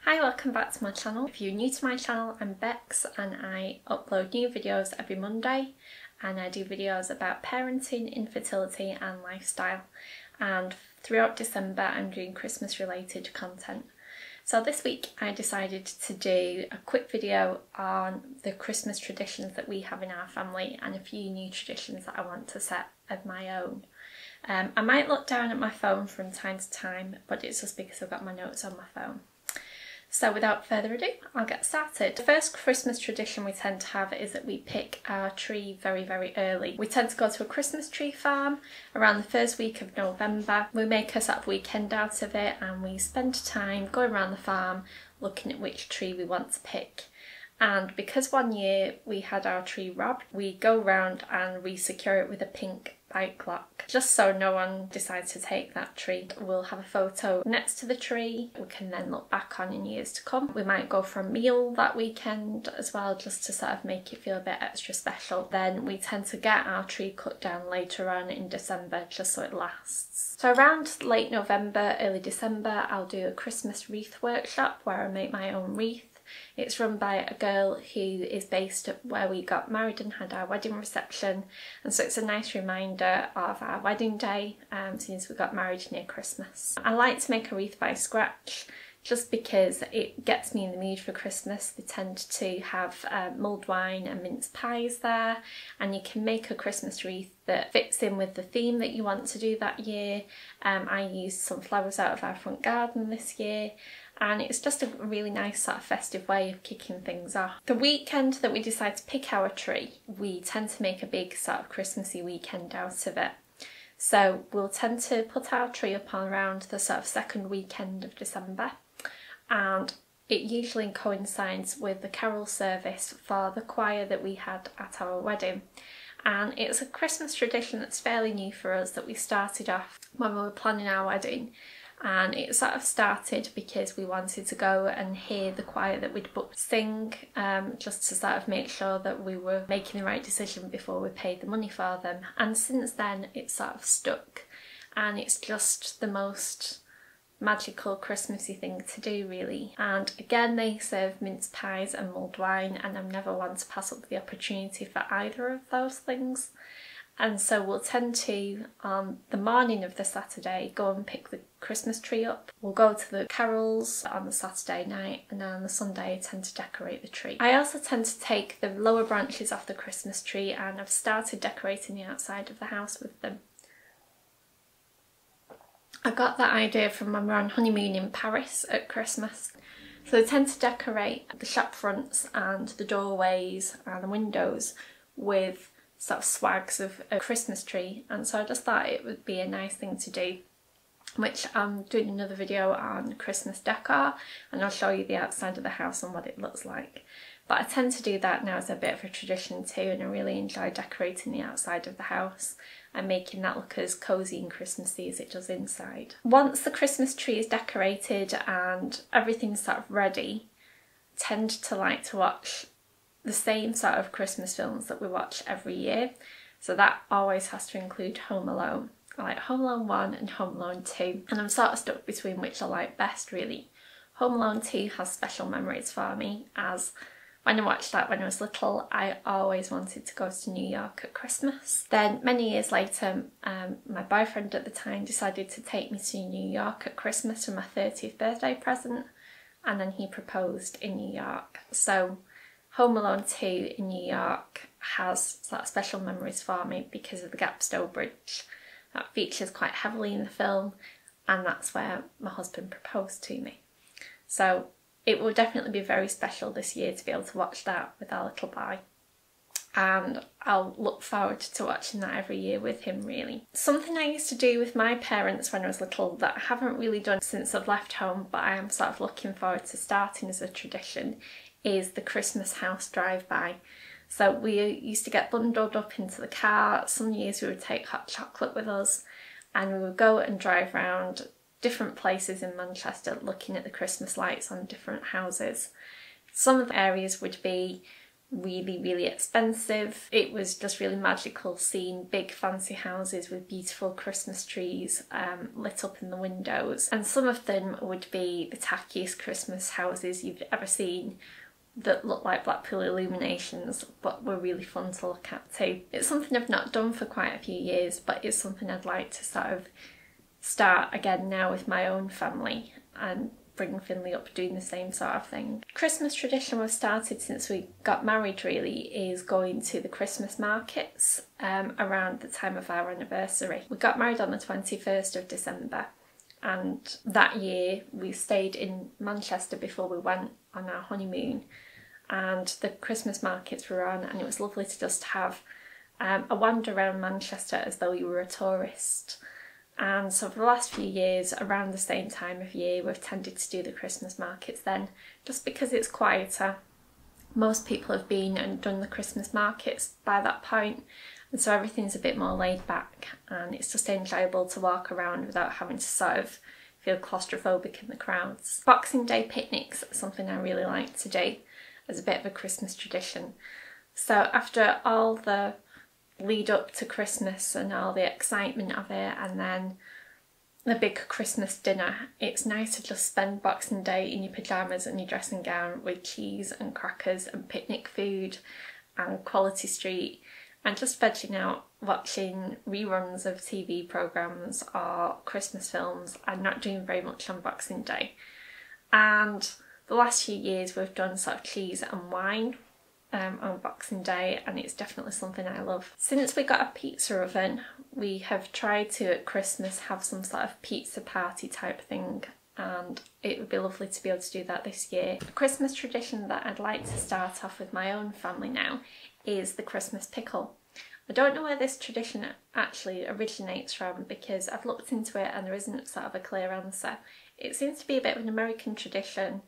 Hi, welcome back to my channel. If you're new to my channel, I'm Bex and I upload new videos every Monday, and I do videos about parenting, infertility and lifestyle, and throughout December I'm doing Christmas related content. So this week I decided to do a quick video on the Christmas traditions that we have in our family and a few new traditions that I want to set of my own. I might look down at my phone from time to time, but it's just because I've got my notes on my phone. So without further ado, I'll get started. The first Christmas tradition we tend to have is that we pick our tree very early. We tend to go to a Christmas tree farm around the first week of November. We make a sort of weekend out of it and we spend time going around the farm looking at which tree we want to pick. And because one year we had our tree robbed, we go round and we secure it with a pink bike lock, just so no one decides to take that tree. We'll have a photo next to the tree we can then look back on in years to come. We might go for a meal that weekend as well, just to sort of make it feel a bit extra special. Then we tend to get our tree cut down later on in December, just so it lasts. So around late November, early December, I'll do a Christmas wreath workshop where I make my own wreath. It's run by a girl who is based at where we got married and had our wedding reception, and so it's a nice reminder of our wedding day since we got married near Christmas. I like to make a wreath by scratch just because it gets me in the mood for Christmas. They tend to have mulled wine and mince pies there, and you can make a Christmas wreath that fits in with the theme that you want to do that year. I used some flowers out of our front garden this year, and it's just a really nice sort of festive way of kicking things off. The weekend that we decide to pick our tree, we tend to make a big sort of Christmassy weekend out of it. So we'll tend to put our tree up on around the sort of second weekend of December, and it usually coincides with the carol service for the choir that we had at our wedding. And it's a Christmas tradition that's fairly new for us that we started off when we were planning our wedding. And it sort of started because we wanted to go and hear the choir that we'd booked sing, just to sort of make sure that we were making the right decision before we paid the money for them. And since then it's sort of stuck, and it's just the most magical Christmassy thing to do really. And again, they serve mince pies and mulled wine, and I'm never one to pass up the opportunity for either of those things. And so we'll tend to, on the morning of the Saturday, go and pick the Christmas tree up. We'll go to the carols on the Saturday night, and then on the Sunday I tend to decorate the tree. I also tend to take the lower branches off the Christmas tree, and I've started decorating the outside of the house with them. I got that idea from when we were on honeymoon in Paris at Christmas. So I tend to decorate the shop fronts and the doorways and the windows with sort of swags of a Christmas tree, and so I just thought it would be a nice thing to do, which I'm doing another video on Christmas decor, and I'll show you the outside of the house and what it looks like. But I tend to do that now as a bit of a tradition too, and I really enjoy decorating the outside of the house and making that look as cosy and Christmassy as it does inside. Once the Christmas tree is decorated and everything's sort of ready, I tend to like to watch the same sort of Christmas films that we watch every year. So that always has to include Home Alone. I like Home Alone 1 and Home Alone 2, and I'm sort of stuck between which I like best really. Home Alone 2 has special memories for me, as when I watched that when I was little, I always wanted to go to New York at Christmas. Then many years later, my boyfriend at the time decided to take me to New York at Christmas for my 30th birthday present, and then he proposed in New York. So Home Alone 2 in New York has sort of special memories for me because of the Gapstow Bridge. That features quite heavily in the film, and that's where my husband proposed to me. So it will definitely be very special this year to be able to watch that with our little boy, and I'll look forward to watching that every year with him really. Something I used to do with my parents when I was little that I haven't really done since I've left home, but I am sort of looking forward to starting as a tradition, is the Christmas house drive-by. So we used to get bundled up into the car. Some years we would take hot chocolate with us, and we would go and drive around different places in Manchester looking at the Christmas lights on different houses. Some of the areas would be really expensive. It was just really magical seeing big fancy houses with beautiful Christmas trees lit up in the windows, and some of them would be the tackiest Christmas houses you've ever seen that look like Blackpool illuminations, but were really fun to look at too. It's something I've not done for quite a few years, but it's something I'd like to sort of start again now with my own family and bring Finley up doing the same sort of thing. Christmas tradition we've started since we got married really is going to the Christmas markets around the time of our anniversary. We got married on the 21st of December, and that year we stayed in Manchester before we went on our honeymoon, and the Christmas markets were on, and it was lovely to just have a wander around Manchester as though you were a tourist. And so for the last few years, around the same time of year, we've tended to do the Christmas markets then, just because it's quieter. Most people have been and done the Christmas markets by that point, and so everything's a bit more laid back, and it's just enjoyable to walk around without having to sort of feel claustrophobic in the crowds. Boxing Day picnics are something I really like to do as a bit of a Christmas tradition. So after all the lead up to Christmas and all the excitement of it, and then the big Christmas dinner, it's nice to just spend Boxing Day in your pyjamas and your dressing gown with cheese and crackers and picnic food and Quality Street, and just vegging out watching reruns of TV programmes or Christmas films and not doing very much on Boxing Day. And the last few years we've done sort of cheese and wine on Boxing Day, and it's definitely something I love. Since we got a pizza oven, we have tried to at Christmas have some sort of pizza party type thing, and it would be lovely to be able to do that this year. A Christmas tradition that I'd like to start off with my own family now is the Christmas pickle. I don't know where this tradition actually originates from, because I've looked into it and there isn't sort of a clear answer. It seems to be a bit of an American tradition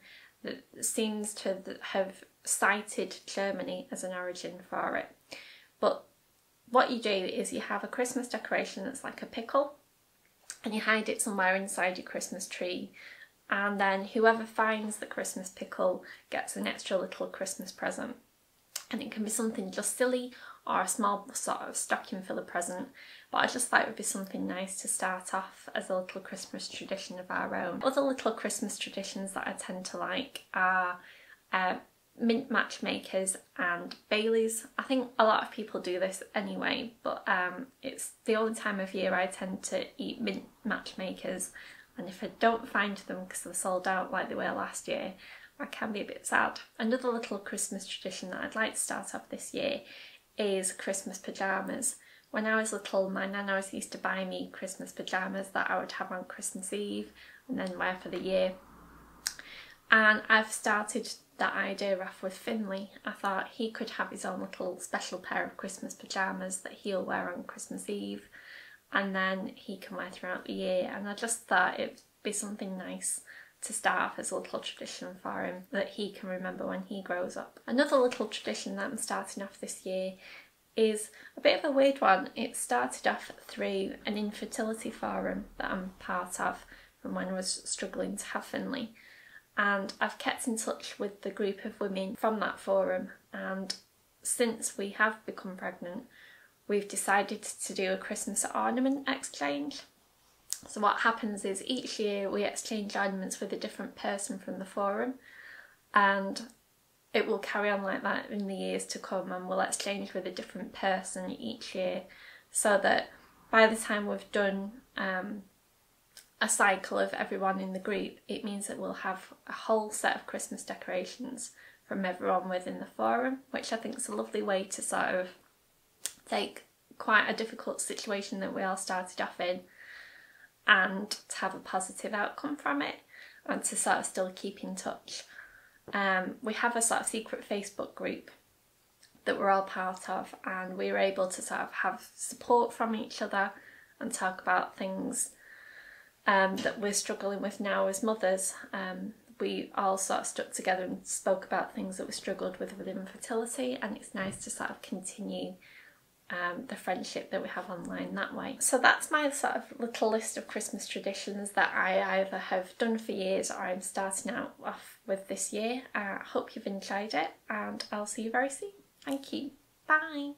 that seems to have cited Germany as an origin for it. But what you do is you have a Christmas decoration that's like a pickle, and you hide it somewhere inside your Christmas tree, and then whoever finds the Christmas pickle gets an extra little Christmas present. And it can be something just silly or a small sort of stocking filler present, but I just thought it would be something nice to start off as a little Christmas tradition of our own. Other little Christmas traditions that I tend to like are mint matchmakers and Baileys. I think a lot of people do this anyway, but it's the only time of year I tend to eat mint matchmakers, and if I don't find them because they're sold out like they were last year, I can be a bit sad. Another little Christmas tradition that I'd like to start off this year is Christmas pyjamas. When I was little, my nan always used to buy me Christmas pyjamas that I would have on Christmas Eve and then wear for the year. And I've started that idea off with Finley. I thought he could have his own little special pair of Christmas pyjamas that he'll wear on Christmas Eve, and then he can wear throughout the year. And I just thought it'd be something nice to start off as a little tradition for him that he can remember when he grows up. Another little tradition that I'm starting off this year is a bit of a weird one. It started off through an infertility forum that I'm part of from when I was struggling to have Finley, and I've kept in touch with the group of women from that forum, and since we have become pregnant we've decided to do a Christmas ornament exchange. So what happens is each year we exchange ornaments with a different person from the forum, and it will carry on like that in the years to come, and we'll exchange with a different person each year, so that by the time we've done a cycle of everyone in the group, it means that we'll have a whole set of Christmas decorations from everyone within the forum, which I think is a lovely way to sort of take quite a difficult situation that we all started off in and to have a positive outcome from it, and to sort of still keep in touch. We have a sort of secret Facebook group that we're all part of, and we were able to sort of have support from each other and talk about things that we're struggling with now as mothers. We all sort of stuck together and spoke about things that we struggled with infertility, and it's nice to sort of continue the friendship that we have online that way. So that's my sort of little list of Christmas traditions that I either have done for years or I'm starting out off with this year. I hope you've enjoyed it, and I'll see you very soon. Thank you. Bye.